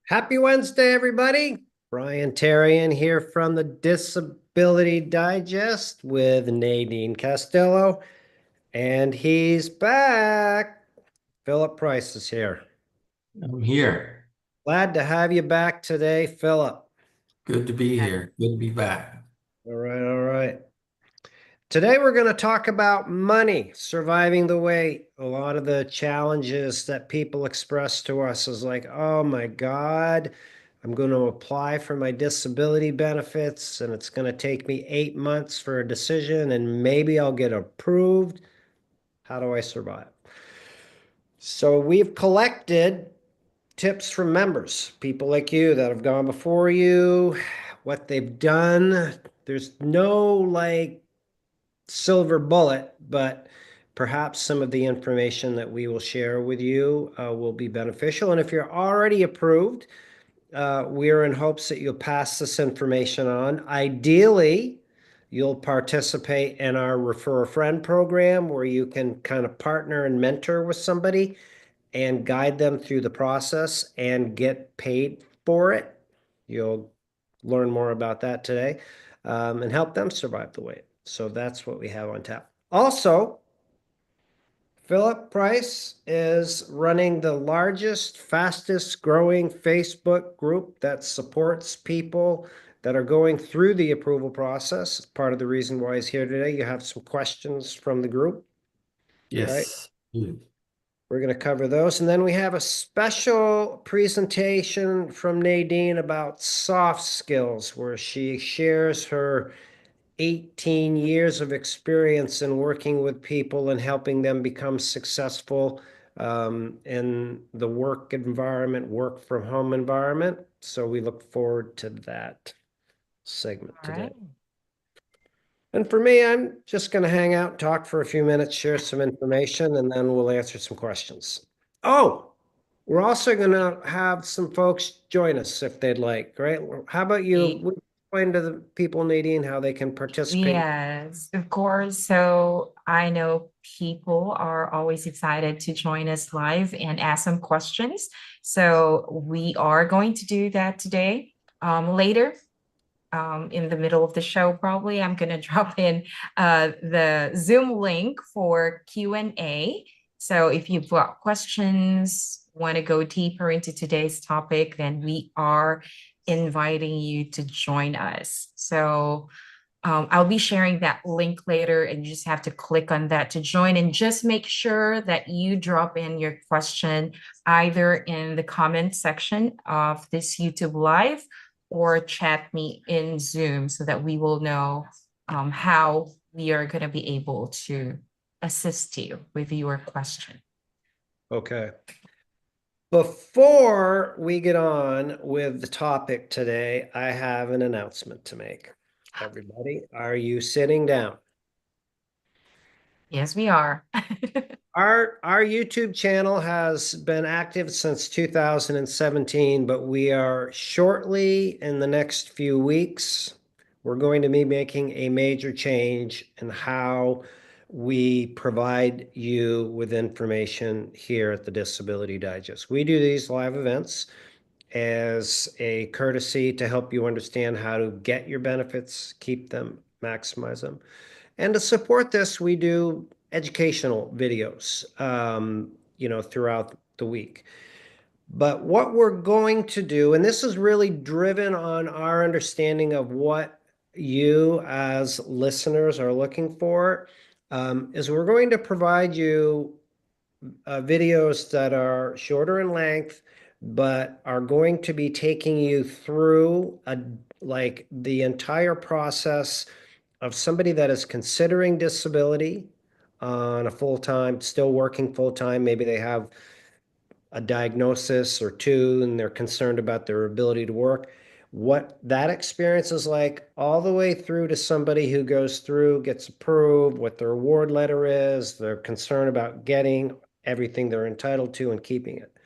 Happy Wednesday, everybody. Brian Terrian here from the Disability Digest with Nadine Castillo, and he's back. Philip Price is here. I'm here. Glad to have you back today, Philip. Good to be here. Good to be back. All right, all right. Today we're going to talk about money, surviving the wait. A lot of the challenges that people express to us is like, oh my God, I'm going to apply for my disability benefits and it's going to take me 8 months for a decision and maybe I'll get approved. How do I survive? So we've collected tips from members, people like you that have gone before you, what they've done. There's no silver bullet, but perhaps some of the information that we will share with you will be beneficial. And if you're already approved, we're in hopes that you'll pass this information on. Ideally, you'll participate in our Refer a Friend program where you can kind of partner and mentor with somebody and guide them through the process and get paid for it. You'll learn more about that today and help them survive the wait. So that's what we have on tap. Also, Philip Price is running the largest, fastest growing Facebook group that supports people that are going through the approval process. Part of the reason why he's here today. You have some questions from the group, right? Yes. Good. We're going to cover those. And then we have a special presentation from Nadine about soft skills, where she shares her 18 years of experience in working with people and helping them become successful in the work environment, work from home environment. So we look forward to that segment All today. right. And for me, I'm just going to hang out, talk for a few minutes, share some information, and then we'll answer some questions. Oh, we're also going to have some folks join us if they'd like, right? How about you? Y- Would you explain to the people, Nadine, how they can participate? Yes, of course. So I know people are always excited to join us live and ask some questions. So we are going to do that today. Later, in the middle of the show, probably I'm going to drop in the Zoom link for Q&A. So if you've got questions, want to go deeper into today's topic, then we are inviting you to join us. So I'll be sharing that link later, and you just have to click on that to join. And just make sure that you drop in your question either in the comment section of this YouTube Live or chat me in Zoom so that we will know how we are going to be able to assist you with your question. Okay. Before we get on with the topic today, I have an announcement to make. Everybody, are you sitting down? Yes, we are. Our YouTube channel has been active since 2017, but we are shortly in the next few weeks, we're going to be making a major change in how we provide you with information here at the Disability Digest. We do these live events as a courtesy to help you understand how to get your benefits, keep them, maximize them. And to support this, we do educational videos, throughout the week. But what we're going to do, and this is really driven on our understanding of what you as listeners are looking for, is we're going to provide you videos that are shorter in length, but are going to be taking you through like the entire process of somebody that is considering disability on a full-time, still working full-time. Maybe they have a diagnosis or two and they're concerned about their ability to work. What that experience is like, all the way through to somebody who goes through, gets approved, what their award letter is, they're concerned about getting everything they're entitled to and keeping it.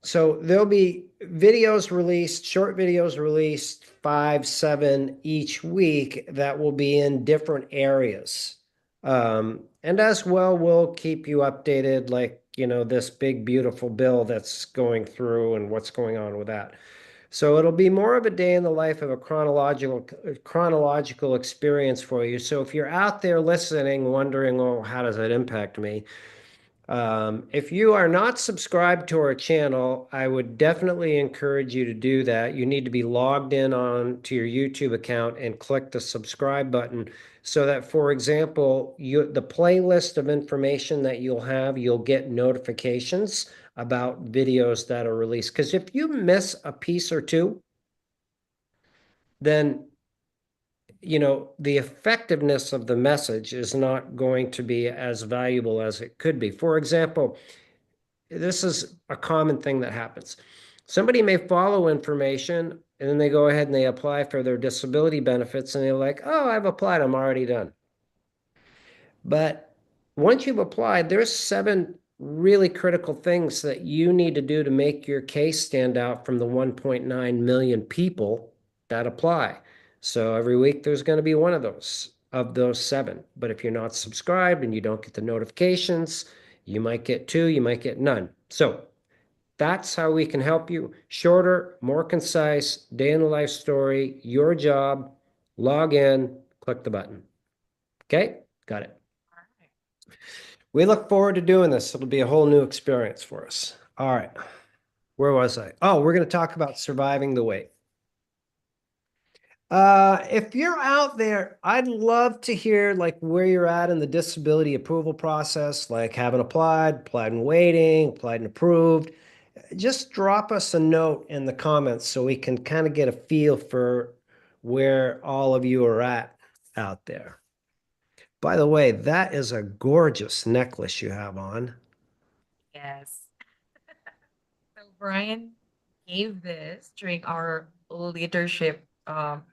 So there'll be videos released, short videos released, 5, 7 each week that will be in different areas. And as well, we'll keep you updated, like this big, beautiful bill that's going through and what's going on with that. So it'll be more of a day in the life of a chronological experience for you. So if you're out there listening, wondering, oh, how does that impact me? If you are not subscribed to our channel, I would definitely encourage you to do that. You need to be logged in on to your YouTube account and click the subscribe button so that, for example, the playlist of information that you'll get notifications about videos that are released. Because if you miss a piece or two, then the effectiveness of the message is not going to be as valuable as it could be. For example, this is a common thing that happens. Somebody may follow information and then they go ahead and they apply for their disability benefits and they're like, oh, I've applied, I'm already done. But once you've applied, there's 7 really critical things that you need to do to make your case stand out from the 1.9 million people that apply. So every week there's going to be one of those 7. But if you're not subscribed and you don't get the notifications, you might get 2, you might get none. So that's how we can help you. Shorter, more concise, day in the life story, your job, log in, click the button. Okay, got it. We look forward to doing this. It'll be a whole new experience for us. All right. Where was I? Oh, we're going to talk about surviving the wait. If you're out there, I'd love to hear like where you're at in the disability approval process, like having applied and waiting, applied and approved. Just drop us a note in the comments so we can kind of get a feel for where all of you are at out there. By the way, that is a gorgeous necklace you have on. Yes. So Brian gave this during our leadership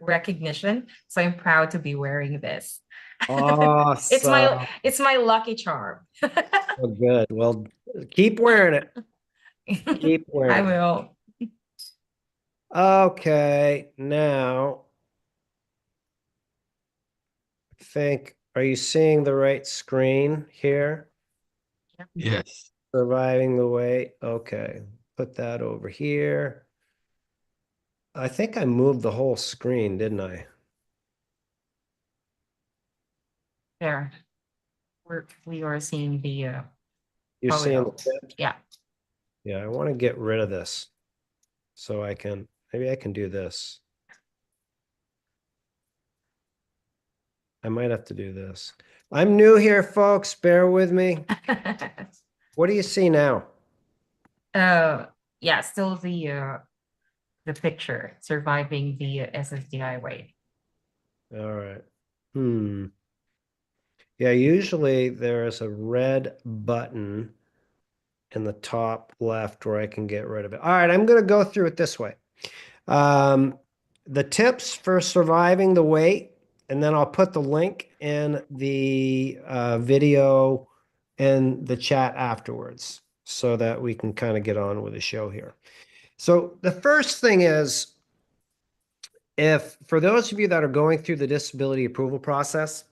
recognition. So I'm proud to be wearing this. Awesome. It's my lucky charm. Oh, good. Well, keep wearing it. Keep I wearing it. will. Okay, now are you seeing the right screen here? Yes. Surviving the wait. Okay, put that over here. I think I moved the whole screen, didn't I? There. We are seeing the You're seeing the photo. tip? Yeah. Yeah, I want to get rid of this so maybe I can do this. I might have to do this. I'm new here, folks. Bear with me. What do you see now? Yeah, still the picture surviving the SSDI wait. All right. Yeah, usually there's a red button in the top left where I can get rid of it. All right, I'm going to go through it this way. The tips for surviving the wait, and then I'll put the link in the video in the chat afterwards so that we can kind of get on with the show here. So the first thing is, for those of you that are going through the disability approval process,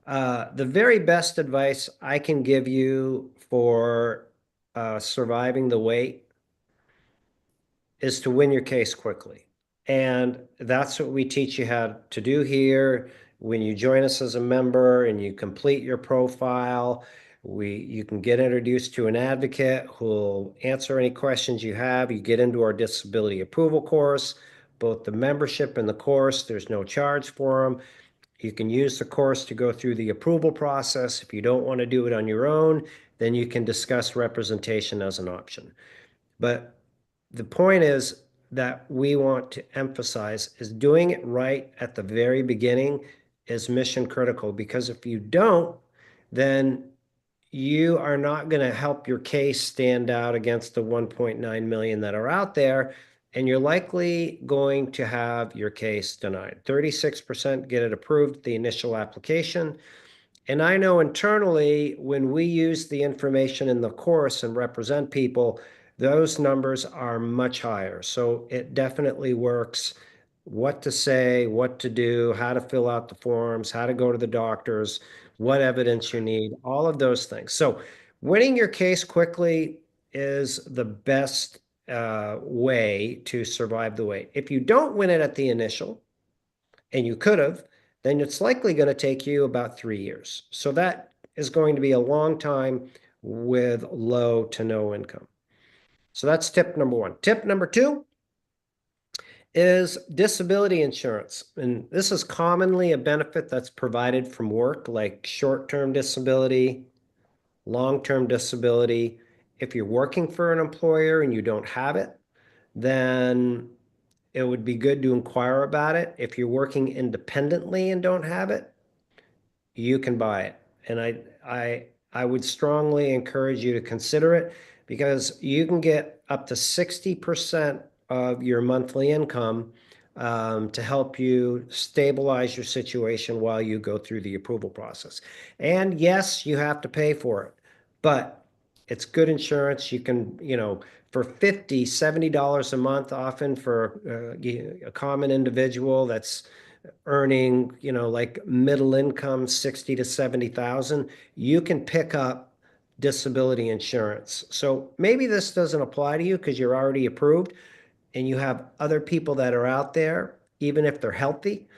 the very best advice I can give you for surviving the wait is to win your case quickly. And that's what we teach you how to do here. When you join us as a member and you complete your profile, you can get introduced to an advocate who'll answer any questions you have. You get into our disability approval course, both the membership and the course. There's no charge for them. You can use the course to go through the approval process. If you don't want to do it on your own, then you can discuss representation as an option. But the point is that we want to emphasize is doing it right at the very beginning is mission critical, because if you don't, then you are not going to help your case stand out against the 1.9 million that are out there, and you're likely going to have your case denied. 36% get it approved, the initial application. And I know internally, when we use the information in the course and represent people, those numbers are much higher. So it definitely works. What to say, what to do, how to fill out the forms, how to go to the doctors, what evidence you need, all of those things. So Winning your case quickly is the best way to survive the wait. If you don't win it at the initial, and you could have, then it's likely going to take you about 3 years. So that is going to be a long time with low to no income. So that's tip number one. Tip number two is disability insurance. And this is commonly a benefit that's provided from work, like short-term disability, long-term disability. If you're working for an employer and you don't have it, then it would be good to inquire about it. If you're working independently and don't have it, you can buy it. And I would strongly encourage you to consider it because you can get up to 60% of your monthly income to help you stabilize your situation while you go through the approval process. And yes, you have to pay for it, but it's good insurance. You can, for $50, $70 a month, often for a common individual that's earning, like middle income, 60 to 70,000, you can pick up disability insurance. So maybe this doesn't apply to you because you're already approved and you have other people that are out there, even if they're healthy.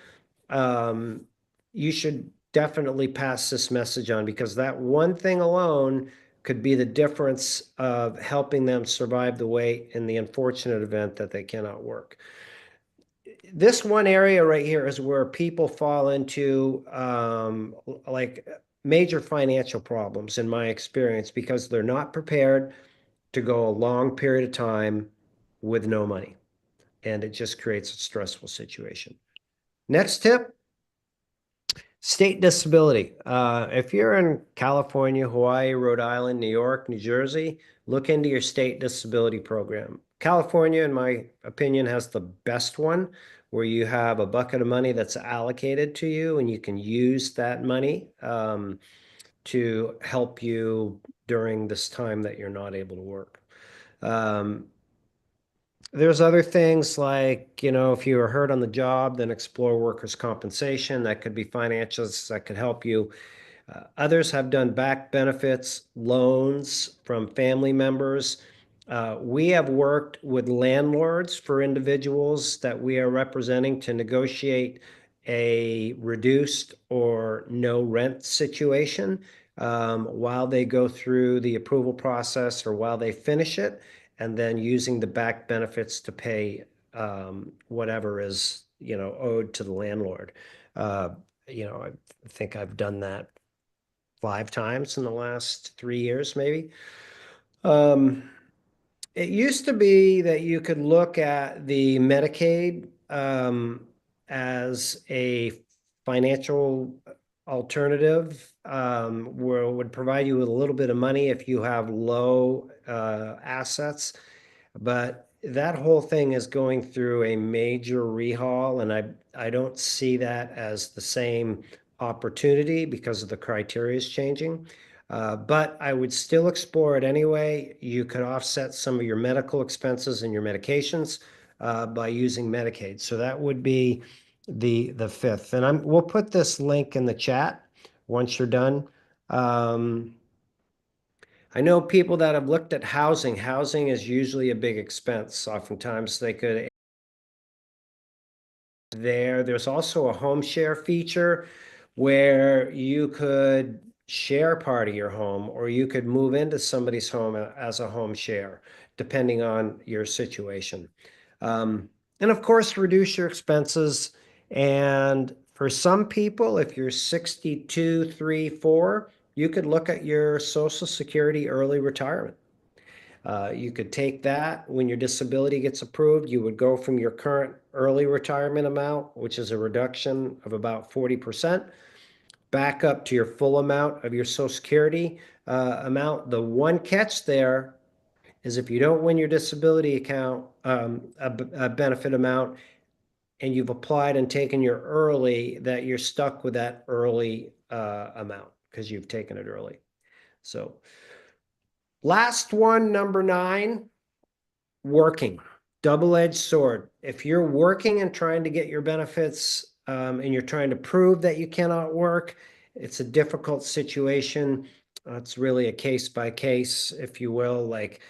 You should definitely pass this message on because that one thing alone could be the difference of helping them survive the wait in the unfortunate event that they cannot work. This one area right here is where people fall into like major financial problems in my experience because they're not prepared to go a long period of time with no money. And it just creates a stressful situation. Next tip, state disability. If you're in California, Hawaii, Rhode Island, New York, New Jersey, look into your state disability program. California, in my opinion, has the best one where you have a bucket of money that's allocated to you and you can use that money to help you during this time that you're not able to work. There's other things like, if you were hurt on the job, then explore workers' compensation. That could be financials that could help you. Others have done back benefits, loans from family members. We have worked with landlords for individuals that we are representing to negotiate a reduced or no rent situation while they go through the approval process or while they finish it, and then using the back benefits to pay whatever is, owed to the landlord. I think I've done that 5 times in the last 3 years, maybe. It used to be that you could look at the Medicaid as a financial alternative where it would provide you with a little bit of money if you have low assets. But that whole thing is going through a major rehaul, and I don't see that as the same opportunity because of the criteria is changing. But I would still explore it anyway. You could offset some of your medical expenses and your medications by using Medicaid. So that would be the fifth. And we'll put this link in the chat once you're done. I know people that have looked at housing. Housing is usually a big expense. Oftentimes they could there's also a home share feature where you could share part of your home or you could move into somebody's home as a home share, depending on your situation. And of course, reduce your expenses. And for some people, if you're 62, 3, 4, you could look at your Social Security early retirement. You could take that when your disability gets approved. You would go from your current early retirement amount, which is a reduction of about 40%, back up to your full amount of your Social Security amount. The one catch there is if you don't win your disability account, a benefit amount, and you've applied and taken your early, that you're stuck with that early amount because you've taken it early. So last one, number 9, working. Double-edged sword. If you're working and trying to get your benefits and you're trying to prove that you cannot work, it's a difficult situation. It's really a case by case, if you will. Like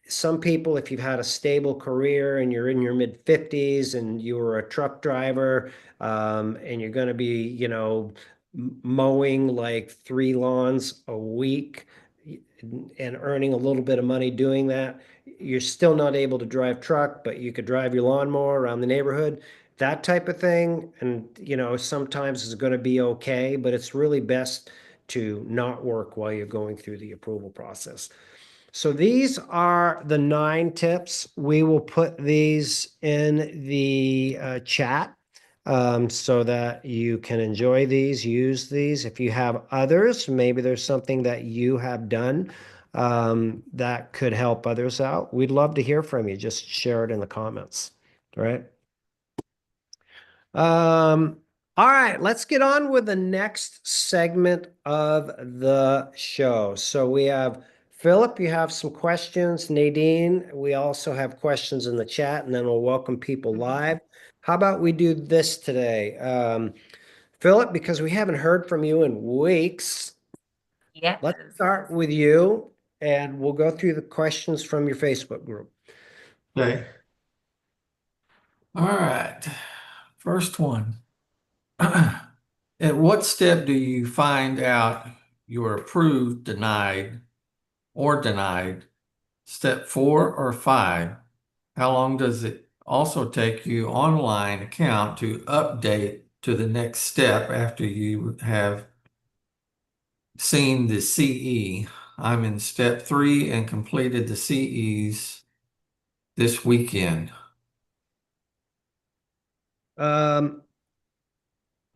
some people, if you've had a stable career and you're in your mid 50s and you were a truck driver, and you're going to be, mowing like 3 lawns a week and earning a little bit of money doing that, you're still not able to drive truck, but you could drive your lawnmower around the neighborhood, that type of thing. And, sometimes it's going to be okay, but it's really best to not work while you're going through the approval process. So these are the 9 tips. We will put these in the chat, so that you can enjoy these, use these. If you have others, maybe there's something that you have done that could help others out. We'd love to hear from you. Just share it in the comments. All right. All right, let's get on with the next segment of the show. So we have Philip, you have some questions. Nadine, we also have questions in the chat, and then we'll welcome people live. How about we do this today? Philip, because we haven't heard from you in weeks, Yes. let's start with you, and we'll go through the questions from your Facebook group. Okay. All right. First one. At what step do you find out you're approved, denied, or denied? Step 4 or 5? How long does it also take you online account to update to the next step after you have seen the CE? I'm in step 3 and completed the CEs this weekend.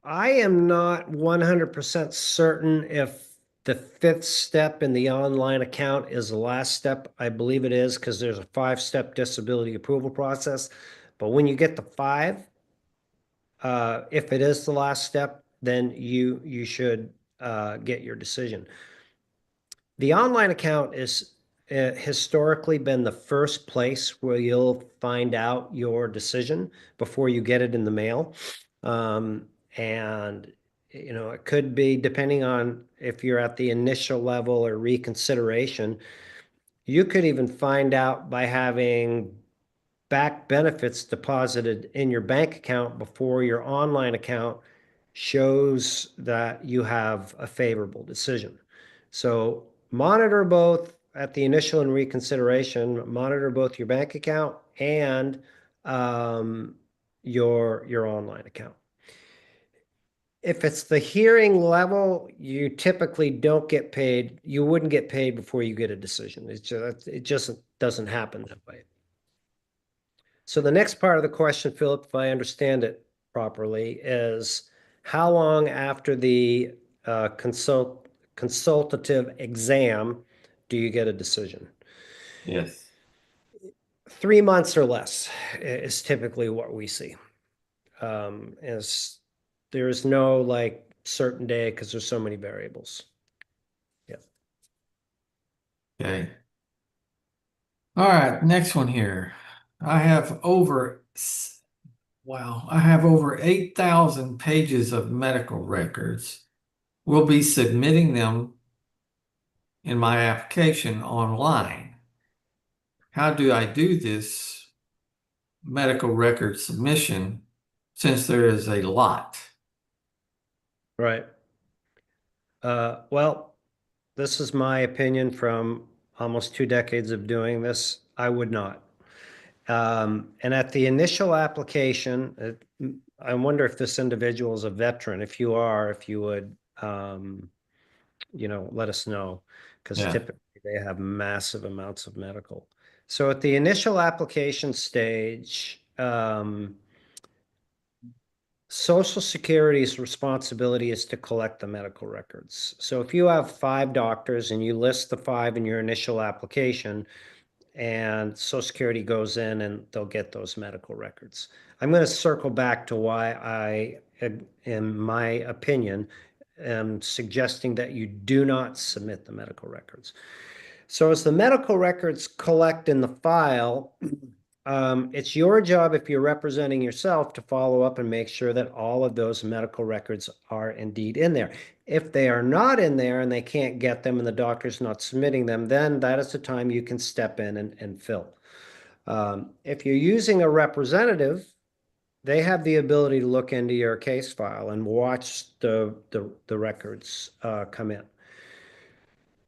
I am not 100% certain if the 5th step in the online account is the last step. I believe it is because there's a 5-step disability approval process. But when you get to 5, if it is the last step, then you should get your decision. The online account is historically been the first place where you'll find out your decision before you get it in the mail. And it could be, depending on if you're at the initial level or reconsideration, you could even find out by having back benefits deposited in your bank account before your online account shows that you have a favorable decision. So monitor both at the initial and reconsideration, monitor both your bank account and your online account. If it's the hearing level, you typically don't get paid. You wouldn't get paid before you get a decision. It just doesn't happen that way. So the next part of the question, Philip, if I understand it properly, is how long after the consultative exam do you get a decision? Yes. 3 months or less is typically what we see. Is there's no like certain day because there's so many variables. Yeah. Okay. All right, next one here. I have over 8,000 pages of medical records. We'll be submitting them in my application online. How do I do this medical record submission since there is a lot? Right. Well, this is my opinion from almost 2 decades of doing this. I would not. And at the initial application, I wonder if this individual is a veteran. If you are, if you would, let us know, because Yeah. typically they have massive amounts of medical. So at the initial application stage, Social Security's responsibility is to collect the medical records. So if you have 5 doctors and you list the 5 in your initial application, and Social Security goes in and they'll get those medical records. I'm going to circle back to why I, in my opinion, am suggesting that you do not submit the medical records. So as the medical records collect in the file, it's your job, if you're representing yourself, to follow up and make sure that all of those medical records are indeed in there. If they are not in there and they can't get them and the doctor's not submitting them, then that is the time you can step in and fill. If you're using a representative, they have the ability to look into your case file and watch the records come in.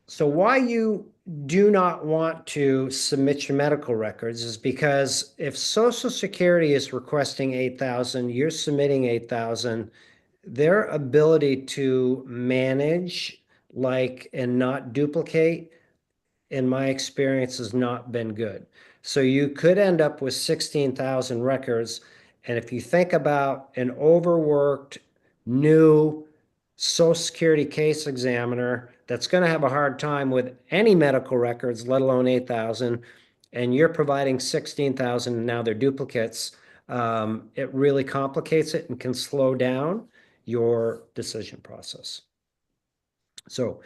So why you do not want to submit your medical records is because if Social Security is requesting 8,000, you're submitting 8,000, their ability to manage and not duplicate, in my experience, has not been good. So you could end up with 16,000 records. And if you think about an overworked new Social Security case examiner that's going to have a hard time with any medical records, let alone 8,000, and you're providing 16,000 and now they're duplicates, it really complicates it and can slow down your decision process. So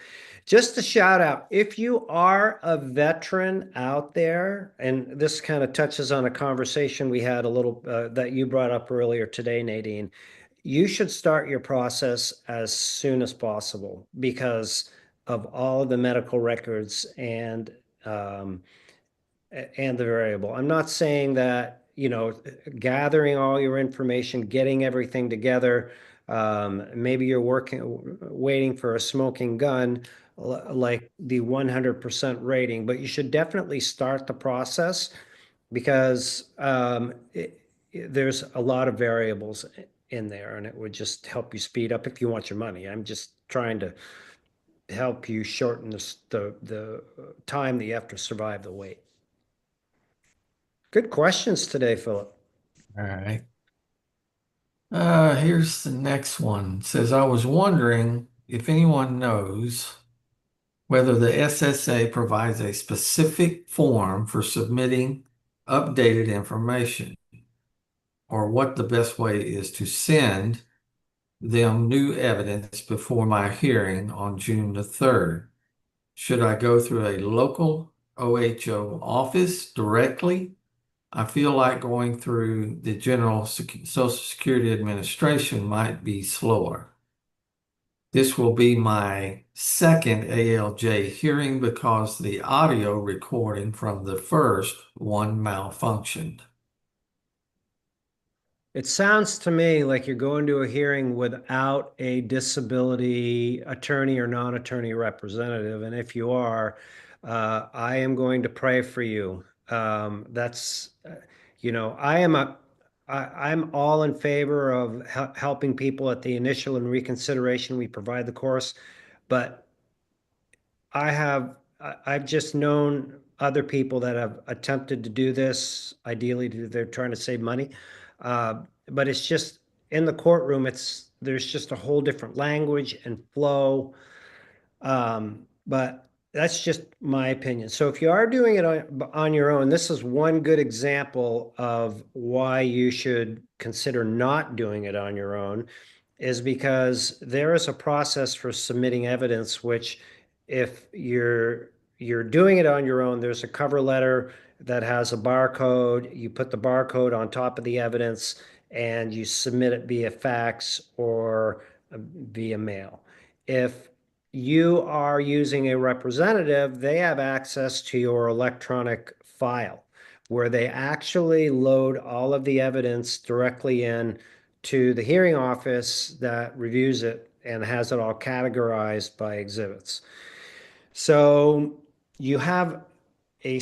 just a shout out, if you are a veteran out there, and this kind of touches on a conversation we had a little that you brought up earlier today, Nadine, you should start your process as soon as possible because of all of the medical records and the variable. I'm not saying that, gathering all your information, getting everything together, maybe you're waiting for a smoking gun, like the 100% rating, but you should definitely start the process because there's a lot of variables in there, and it would just help you speed up if you want your money. I'm just trying to help you shorten the time that you have to survive the wait. Good questions today, Philip. All right. Here's the next one. It says, I was wondering if anyone knows whether the SSA provides a specific form for submitting updated information, or what the best way is to send them new evidence before my hearing on June the 3rd. Should I go through a local OHO office directly? I feel like going through the Social Security Administration might be slower. This will be my second ALJ hearing because the audio recording from the first one malfunctioned. It sounds to me like you're going to a hearing without a disability attorney or non-attorney representative. And if you are, I am going to pray for you. I'm all in favor of helping people at the initial and reconsideration. We provide the course, but I've just known other people that have attempted to do this. Ideally, they're trying to save money. But it's just in the courtroom, there's just a whole different language and flow. But that's just my opinion. So if you are doing it on your own, this is one good example of why you should consider not doing it on your own, is because there is a process for submitting evidence, which if you're doing it on your own, there's a cover letter that has a barcode. You put the barcode on top of the evidence and you submit it via fax or via mail. If you are using a representative, they have access to your electronic file where they actually load all of the evidence directly in to the hearing office that reviews it and has it all categorized by exhibits. So you have a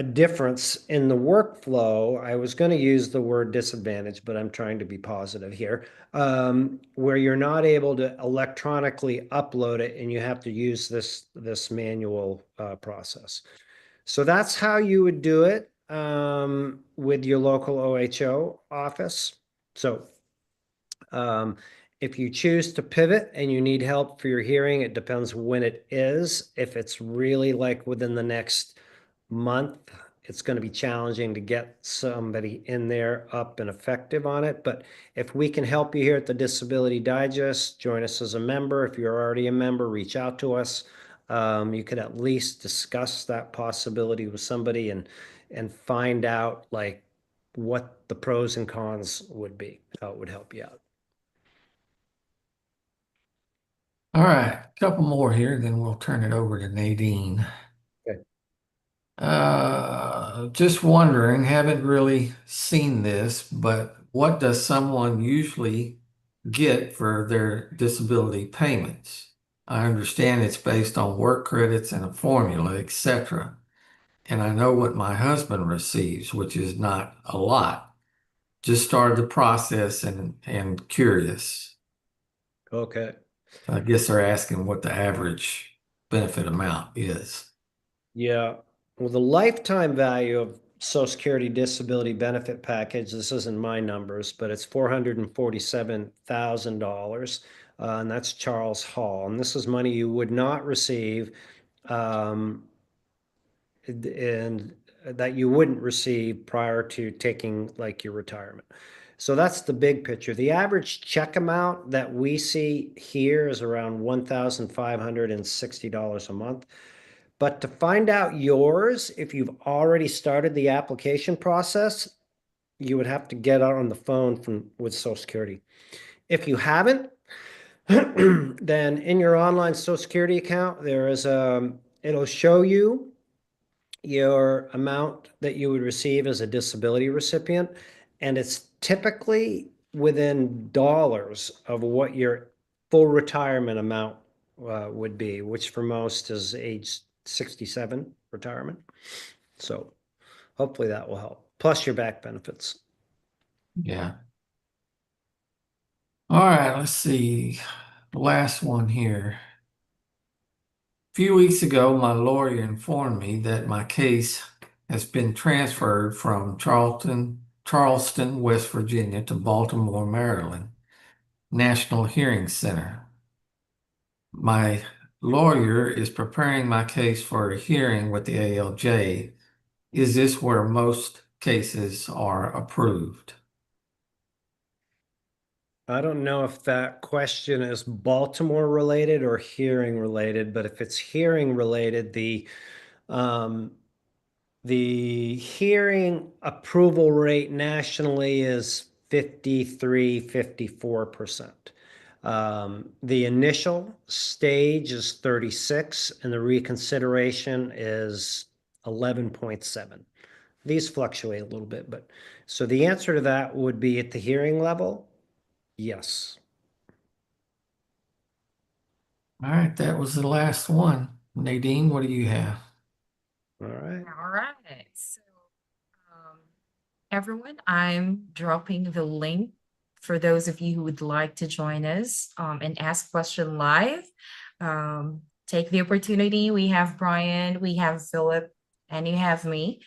difference in the workflow. I was going to use the word disadvantage, but I'm trying to be positive here, where you're not able to electronically upload it and you have to use this manual process. So that's how you would do it with your local OHO office. So if you choose to pivot and you need help for your hearing, it depends when it is. If it's really like within the next month, it's going to be challenging to get somebody in there up and effective on it. But if we can help you here at the Disability Digest, join us as a member. If you're already a member, reach out to us. you could at least discuss that possibility with somebody and find out like what the pros and cons would be, how it would help you out. All right, a couple more here, then we'll turn it over to Nadine. Okay. Just wondering, haven't really seen this, but what does someone usually get for their disability payments? I understand it's based on work credits and a formula, etc. And I know what my husband receives, which is not a lot. Just started the process and curious. Okay. I guess they're asking what the average benefit amount is. Yeah. Well, the lifetime value of Social Security disability benefit package, this isn't my numbers, but it's $447,000. And that's Charles Hall. And this is money you would not receive, and that you wouldn't receive prior to taking like your retirement. So that's the big picture. The average check amount that we see here is around $1,560 a month. But to find out yours, if you've already started the application process, you would have to get out on the phone with Social Security. If you haven't, then in your online Social Security account, it'll show you your amount that you would receive as a disability recipient, and it's typically within dollars of what your full retirement amount would be, which for most is age 67 retirement. So hopefully that will help. Plus your back benefits. Yeah. All right, let's see. Last one here. A few weeks ago, my lawyer informed me that my case has been transferred from Charleston, West Virginia to Baltimore, Maryland, National Hearing Center. My lawyer is preparing my case for a hearing with the ALJ. Is this where most cases are approved? I don't know if that question is Baltimore related or hearing related, but if it's hearing related, um, the hearing approval rate nationally is 53, 54%. The initial stage is 36 and the reconsideration is 11.7. These fluctuate a little bit, but so the answer to that would be at the hearing level, yes. All right, that was the last one. Nadine, what do you have? All right. All right. So, um, everyone, I'm dropping the link for those of you who would like to join us and ask question live. Take the opportunity. We have Brian, we have Philip, and you have me.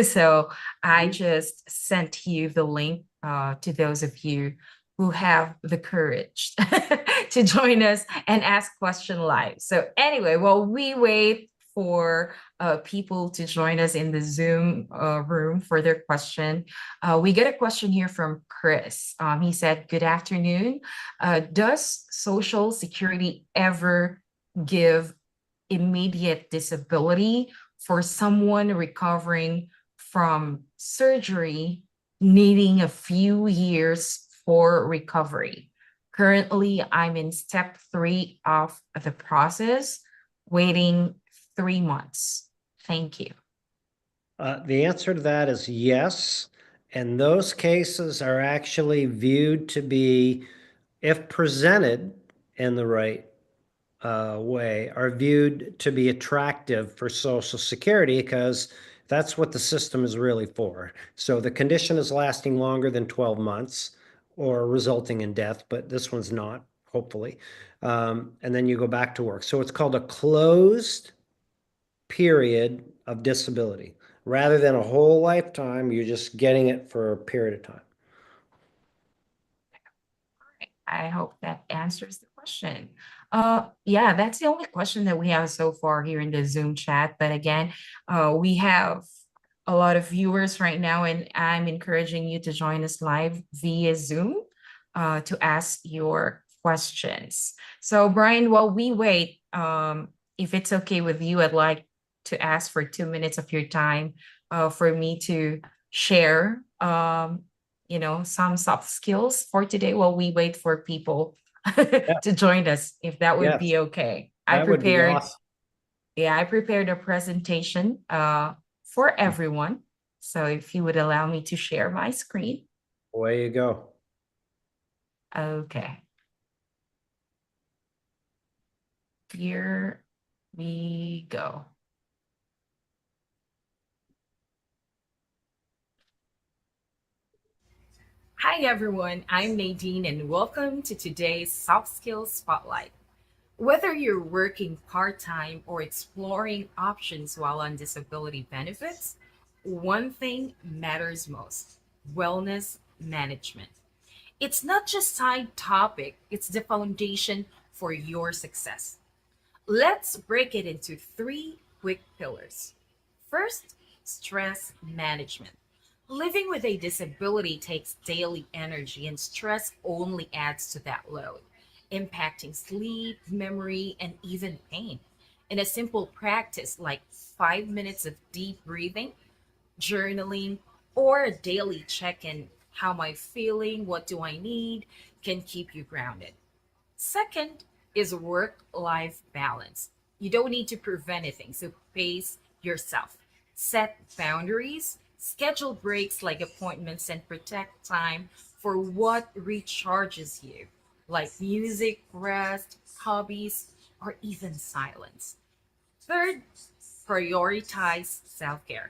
So I just sent you the link to those of you who have the courage to join us and ask question live. So anyway, while we wait for people to join us in the Zoom room for their question, we get a question here from Chris. He said, "Good afternoon. Does Social Security ever give immediate disability for someone recovering from surgery needing a few years for recovery? Currently, I'm in step 3 of the process, waiting 3 months. Thank you." The answer to that is yes. And those cases are actually viewed to be, if presented in the right way, are viewed to be attractive for Social Security because that's what the system is really for. So the condition is lasting longer than 12 months or resulting in death, but this one's not, hopefully. And then you go back to work. So it's called a closed period of disability. Rather than a whole lifetime, you're just getting it for a period of time. I hope that answers the question. Yeah, that's the only question that we have so far here in the Zoom chat. But again, we have a lot of viewers right now, and I'm encouraging you to join us live via Zoom to ask your questions. So Brian, while we wait, if it's okay with you, I'd like to ask for 2 minutes of your time for me to share, some soft skills for today while we wait for people Yeah. to join us, if that would Yes, be okay. that would be awesome. I prepared a presentation for everyone. So if you would allow me to share my screen. Away you go. Okay. Here we go. Hi everyone, I'm Nadine and welcome to today's Soft Skills Spotlight. Whether you're working part-time or exploring options while on disability benefits, one thing matters most: wellness management. It's not just side topic, it's the foundation for your success. Let's break it into three quick pillars. First, stress management. Living with a disability takes daily energy, and stress only adds to that load, impacting sleep, memory, and even pain. In a simple practice like 5 minutes of deep breathing, journaling, or a daily check in: how am I feeling? What do I need? Can keep you grounded. Second is work life balance. You don't need to prove anything, so pace yourself. Set boundaries, schedule breaks like appointments, and protect time for what recharges you, like music, rest, hobbies, or even silence. Third, prioritize self care.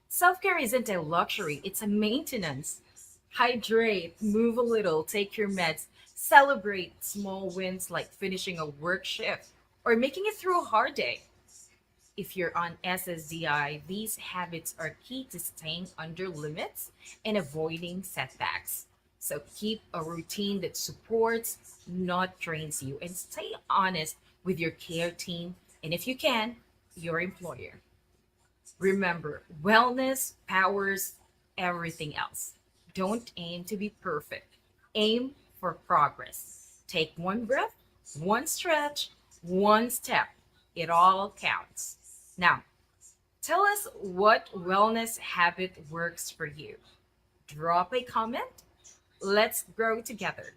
Self care isn't a luxury, it's a maintenance. Hydrate, move a little, take your meds, celebrate small wins like finishing a work shift or making it through a hard day. If you're on SSDI, these habits are key to staying under limits and avoiding setbacks. So keep a routine that supports, not drains you, and stay honest with your care team and, if you can, your employer. Remember, wellness powers everything else. Don't aim to be perfect, aim for progress. Take one breath, one stretch, one step. It all counts. Now, tell us what wellness habit works for you. Drop a comment. Let's grow together.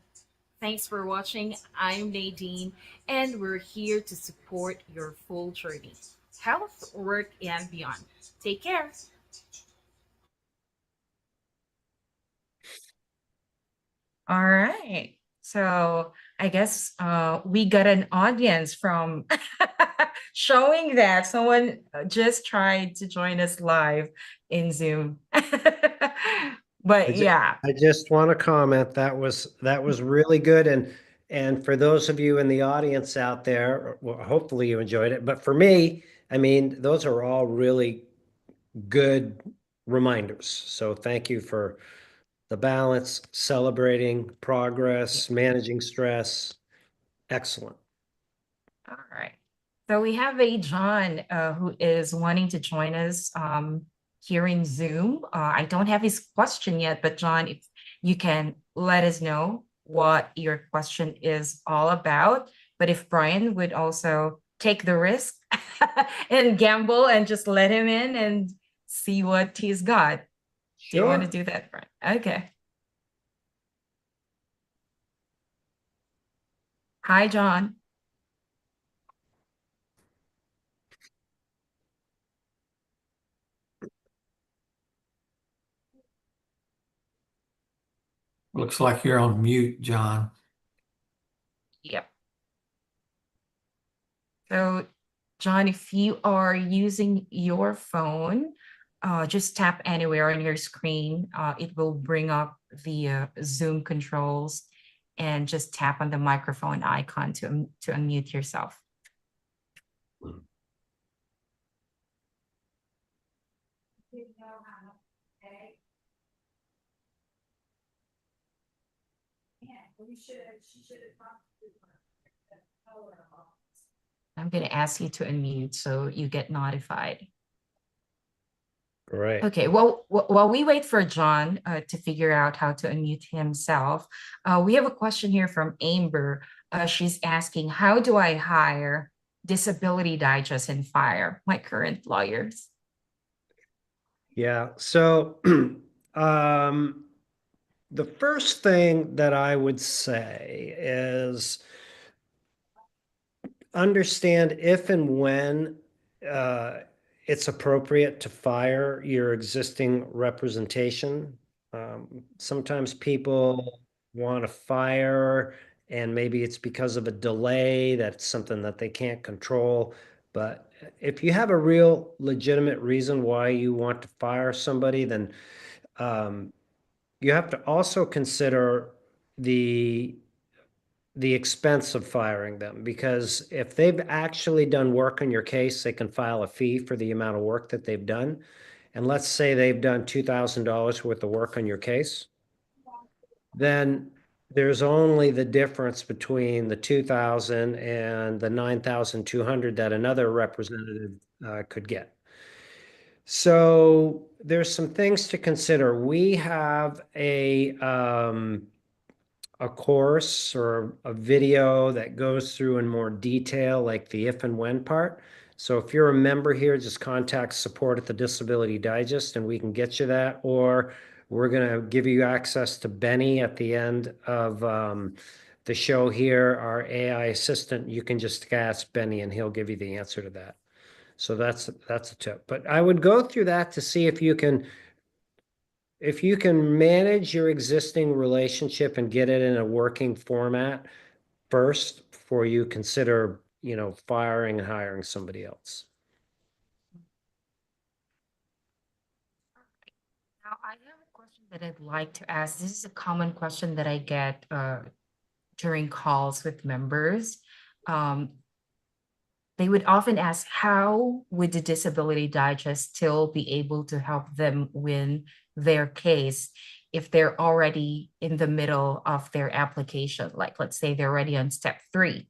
Thanks for watching. I'm Nadine, and we're here to support your full journey: health, work, and beyond. Take care. All right. So I guess we got an audience from showing that someone just tried to join us live in Zoom. But yeah. I just want to comment that was really good, and for those of you in the audience out there, well, hopefully you enjoyed it. But for me, I mean, those are all really good reminders. So thank you for the balance, celebrating progress, managing stress. Excellent. All right. So we have a John who is wanting to join us here in Zoom. I don't have his question yet, but John, if you can let us know what your question is all about. But if Brian would also take the risk and gamble and just let him in and see what he's got. Do you want to Sure. do that, Brian? Okay. Hi, John. Looks like you're on mute, John. Yep. So, John, if you are using your phone, just tap anywhere on your screen. It will bring up the Zoom controls, and just tap on the microphone icon to unmute yourself. I'm going to ask you to unmute so you get notified. Great. Okay, well, while we wait for John to figure out how to unmute himself, we have a question here from Amber. She's asking, how do I hire Disability Digest and fire my current lawyers? Yeah. So, the first thing that I would say is understand if and when uh, it's appropriate to fire your existing representation. Sometimes people want to fire, and maybe it's because of a delay. That's something that they can't control. But if you have a real legitimate reason why you want to fire somebody, then um, you have to also consider the the expense of firing them, because if they've actually done work on your case, they can file a fee for the amount of work that they've done. And let's say they've done $2,000 worth of work on your case, then there's only the difference between the 2,000 and the 9,200 that another representative could get. So there's some things to consider. We have a course or a video that goes through in more detail, like the if and when part. So if you're a member here, just contact support at the Disability Digest and we can get you that. Or we're going to give you access to Benny at the end of the show here, our AI assistant. You can just ask Benny and he'll give you the answer to that. So that's a tip. But I would go through that to see if you can manage your existing relationship and get it in a working format first before you consider, firing and hiring somebody else. Now, I have a question that I'd like to ask. This is a common question that I get during calls with members. Um, they would often ask, how would the Disability Digest still be able to help them win their case if they're already in the middle of their application? Like, let's say they're already on step 3.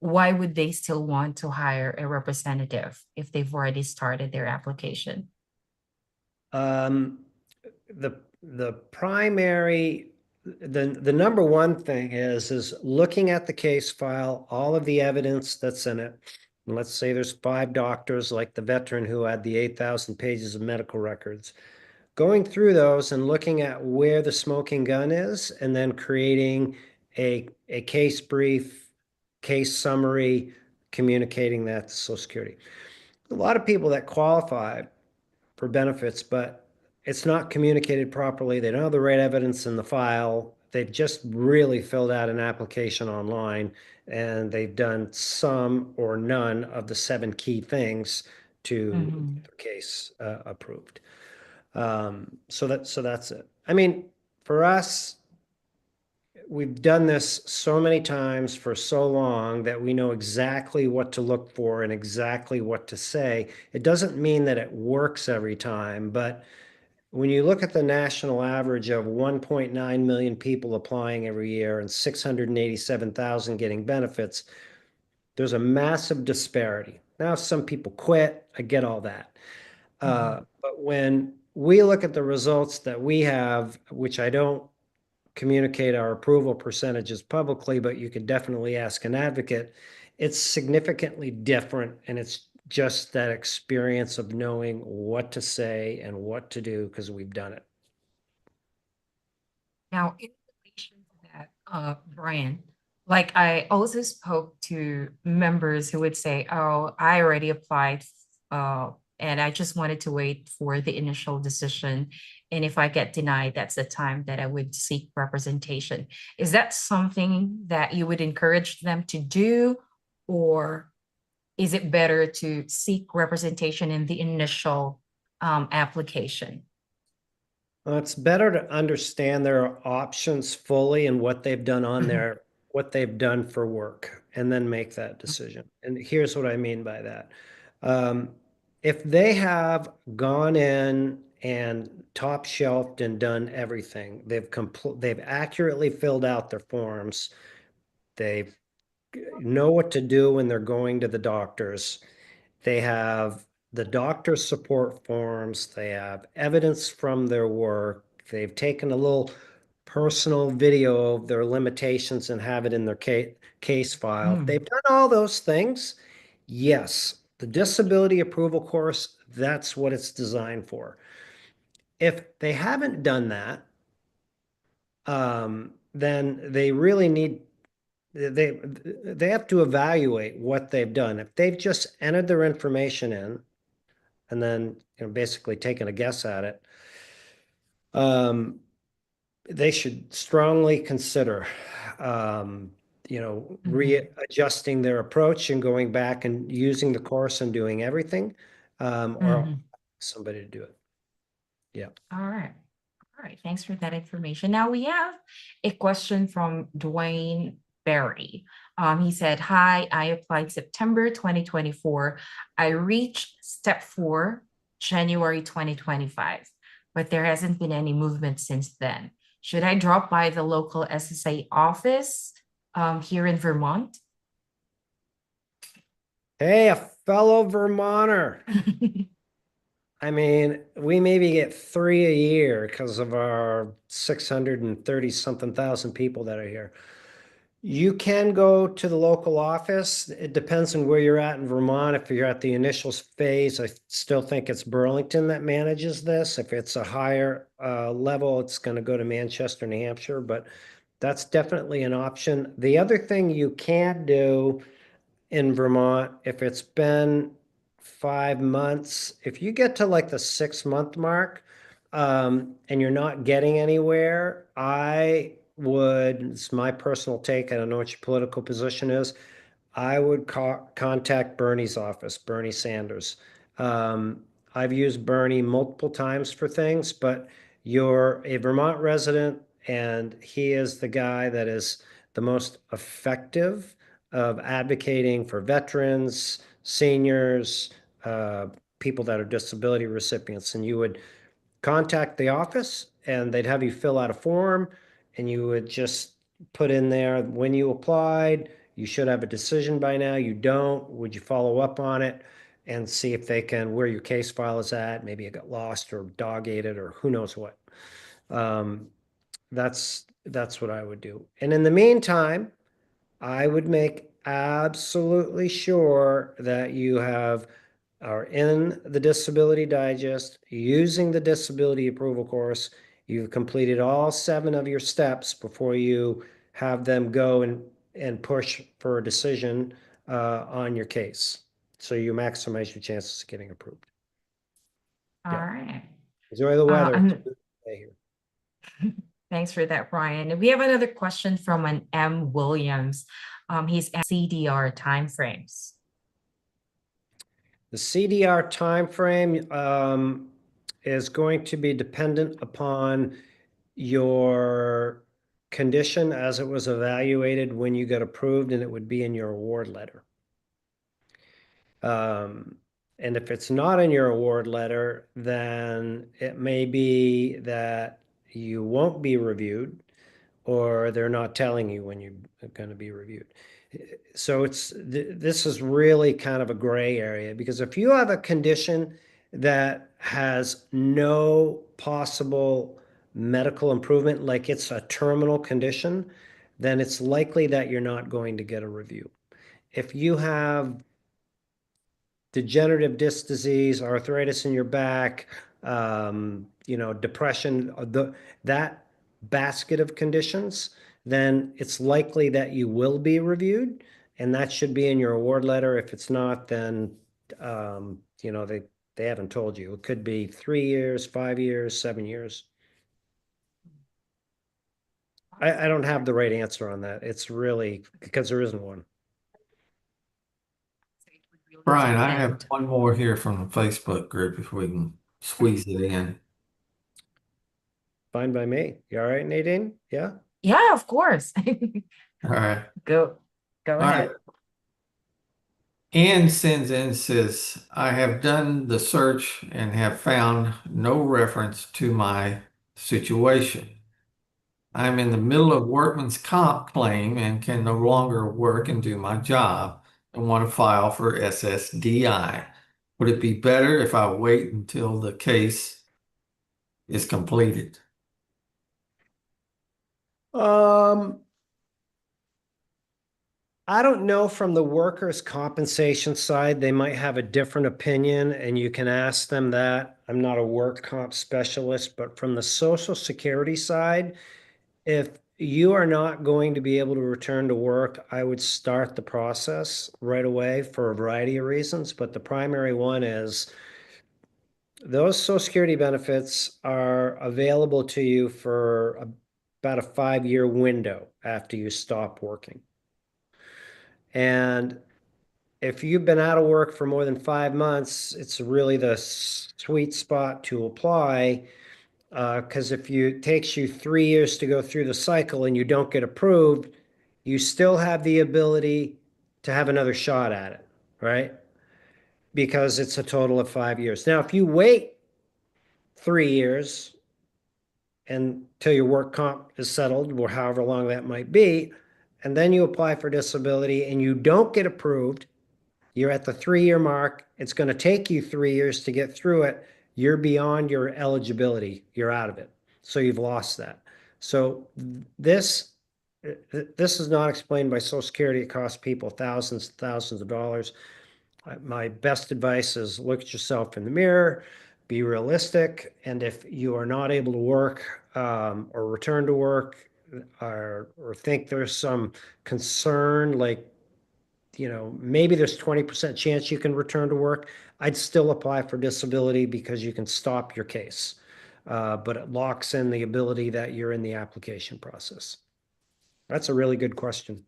Why would they still want to hire a representative if they've already started their application? Um, the primary, the number one thing is looking at the case file, all of the evidence that's in it. And let's say there's 5 doctors, like the veteran who had the 8,000 pages of medical records. Going through those and looking at where the smoking gun is, and then creating a case brief, case summary, communicating that to Social Security. A lot of people that qualify for benefits, but it's not communicated properly. They don't have the right evidence in the file. They've just really filled out an application online, and they've done some or none of the 7 key things to get their case approved. So that's it. I mean, for us, we've done this so many times for so long that we know exactly what to look for and exactly what to say. It doesn't mean that it works every time, but when you look at the national average of 1.9 million people applying every year and 687,000 getting benefits, there's a massive disparity. Now, some people quit. I get all that. But when we look at the results that we have, which I don't communicate our approval percentages publicly, but you could definitely ask an advocate, it's significantly different. And it's just that experience of knowing what to say and what to do because we've done it. Now, in relation to that, Brian, like I also spoke to members who would say, "Oh, I already applied, and I just wanted to wait for the initial decision. And if I get denied, that's the time that I would seek representation." Is that something that you would encourage them to do, or is it better to seek representation in the initial application? Well, it's better to understand their options fully and what they've done on there, what they've done for work, and then make that decision. And here's what I mean by that. Um, if they have gone in and top shelved and done everything, they've accurately filled out their forms, they know what to do when they're going to the doctors. They have the doctor support forms. They have evidence from their work. They've taken a little personal video of their limitations and have it in their case file. They've done all those things. Yes, the disability approval course, that's what it's designed for. If they haven't done that, then they really need they have to evaluate what they've done. If they've just entered their information in and then basically taken a guess at it, they should strongly consider readjusting their approach and going back and using the course and doing everything, or somebody to do it. Yeah. All right. All right. Thanks for that information. Now we have a question from Dwayne Berry. He said, "Hi, I applied September 2024. I reached step 4, January 2025, but there hasn't been any movement since then. Should I drop by the local SSA office here in Vermont?" Hey, a fellow Vermonter. I mean, we maybe get 3 a year because of our 630 something thousand people that are here. You can go to the local office. It depends on where you're at in Vermont. If you're at the initial phase, I still think it's Burlington that manages this. If it's a higher level, it's going to go to Manchester, New Hampshire, but that's definitely an option. The other thing you can do in Vermont, if it's been 5 months, if you get to like the 6 month mark, and you're not getting anywhere, I would, it's my personal take, I don't know what your political position is. I would contact Bernie's office, Bernie Sanders. I've used Bernie multiple times for things, but you're a Vermont resident, and he is the guy that is the most effective of advocating for veterans, seniors, people that are disability recipients. And you would contact the office and they'd have you fill out a form, and you would just put in there when you applied. You should have a decision by now. You don't. Would you follow up on it and see if they can, where your case file is at? Maybe it got lost or dog-eared or who knows what. Um, that's what I would do. And in the meantime, I would make absolutely sure that you are in the Disability Digest, using the disability approval course. You've completed all 7 of your steps before you have them go and push for a decision on your case. So you maximize your chances of getting approved. All Yeah. right. Enjoy the weather. It's a And good day here. thanks for that, Brian. We have another question from an M. Williams. He's at CDR Time Frames. The CDR time frame is going to be dependent upon your condition as it was evaluated when you got approved, and it would be in your award letter. And if it's not in your award letter, then it may be that you won't be reviewed, or they're not telling you when you're going to be reviewed. So this is really kind of a gray area, because if you have a condition that has no possible medical improvement, like it's a terminal condition, then it's likely that you're not going to get a review. If you have degenerative disc disease, arthritis in your back, depression, that basket of conditions, then it's likely that you will be reviewed, and that should be in your award letter. If it's not, then they haven't told you. It could be 3 years, 5 years, 7 years. I don't have the right answer on that. It's really because there isn't one. Brian, I have one more here from the Facebook group if we can squeeze it in. Fine by me. You all right, Nadine? Yeah? Yeah, of course. All right. Go All ahead. right. Ann sends in, says, I have done the search and have found no reference to my situation. I'm in the middle of workman's comp claim and can no longer work and do my job and want to file for SSDI. Would it be better if I wait until the case is completed? Um, I don't know from the workers' compensation side, they might have a different opinion and you can ask them that. I'm not a work comp specialist, but from the Social Security side, if you are not going to be able to return to work, I would start the process right away for a variety of reasons. But the primary one is those Social Security benefits are available to you for about a 5-year window after you stop working. And if you've been out of work for more than 5 months, it's really the sweet spot to apply. Because if it takes you 3 years to go through the cycle and you don't get approved, you still have the ability to have another shot at it, right? Because it's a total of 5 years. Now, if you wait 3 years until your work comp is settled, or however long that might be, and then you apply for disability and you don't get approved, you're at the 3-year mark. It's going to take you 3 years to get through it. You're beyond your eligibility. You're out of it. So you've lost that. So this is not explained by Social Security. It costs people thousands and thousands of dollars. My best advice is look at yourself in the mirror, be realistic, and if you are not able to work or return to work or think there's some concern like maybe there's 20% chance you can return to work, I'd still apply for disability because you can stop your case. But it locks in the ability that you're in the application process. That's a really good question.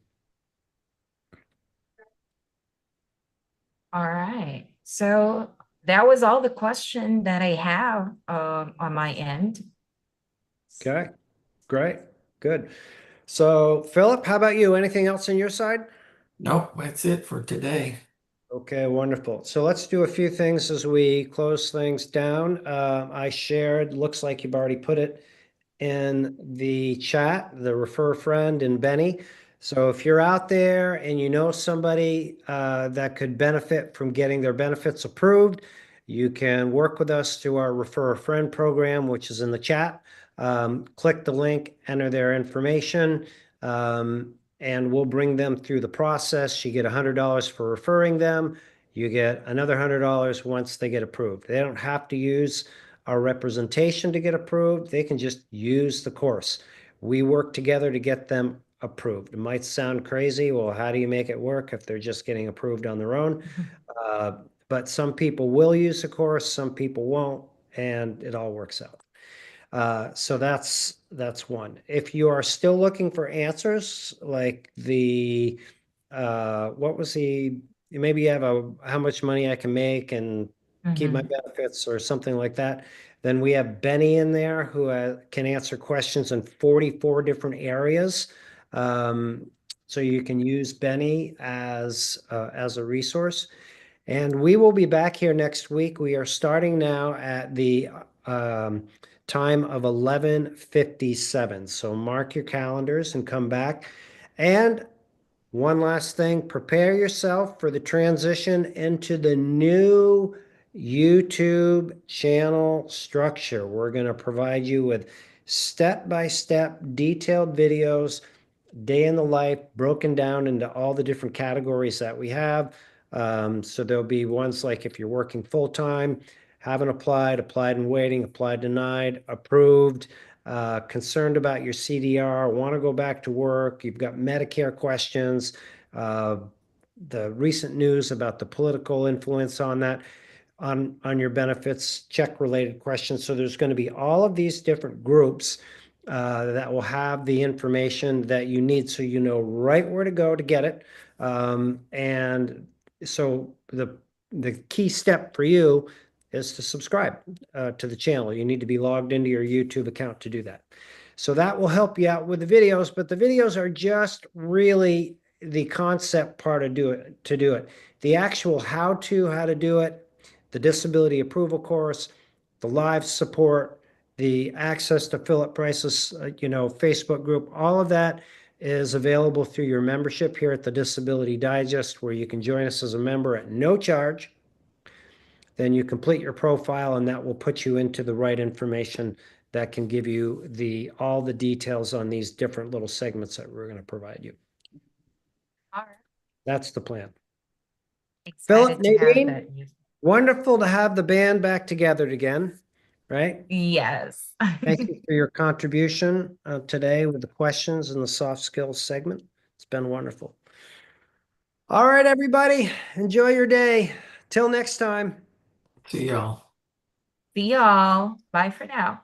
All right. So that was all the question that I have on my end. Okay, great, good. So Philip, how about you? Anything else on your side? Nope, that's it for today. Okay, wonderful. So let's do a few things as we close things down. I shared, looks like you've already put it in the chat, the refer friend and Benny. So if you're out there and you know somebody that could benefit from getting their benefits approved, you can work with us through our refer a friend program, which is in the chat. Click the link, enter their information, and we'll bring them through the process. You get $100 for referring them. You get another $100 once they get approved. They don't have to use our representation to get approved. They can just use the course. We work together to get them approved. It might sound crazy. Well, how do you make it work if they're just getting approved on their own? But some people will use the course, some people won't, and it all works out. So that's one. If you are still looking for answers, like what was maybe you have how much money I can make and keep my benefits or something like that, then we have Benny in there who can answer questions in 44 different areas. So you can use Benny as a resource. And we will be back here next week. We are starting now at the time of 11:57. So mark your calendars and come back. And one last thing, prepare yourself for the transition into the new YouTube channel structure. We're going to provide you with step-by-step detailed videos, day in the life, broken down into all the different categories that we have. So there'll be ones like if you're working full-time, haven't applied, applied and waiting, applied denied, approved, concerned about your CDR, want to go back to work, you've got Medicare questions, the recent news about the political influence on that, on your benefits, check related questions. So there's going to be all of these different groups that will have the information that you need so you know right where to go to get it. And so the key step for you is to subscribe to the channel. You need to be logged into your YouTube account to do that. So that will help you out with the videos, but the videos are just really the concept part of to do it. The actual how to do it, the disability approval course, the live support, the access to Philip Price's Facebook group, all of that is available through your membership here at the Disability Digest, where you can join us as a member at no charge. Then you complete your profile and that will put you into the right information that can give you all the details on these different little segments that we're going to provide you. All right. That's the plan. Philip, Excited to have Nadine, that news. wonderful to have the band back together again, right? Yes. Thank you for your contribution today with the questions and the soft skills segment. It's been wonderful. All right, everybody, enjoy your day. Till next time. See y'all. See y'all. Bye for now.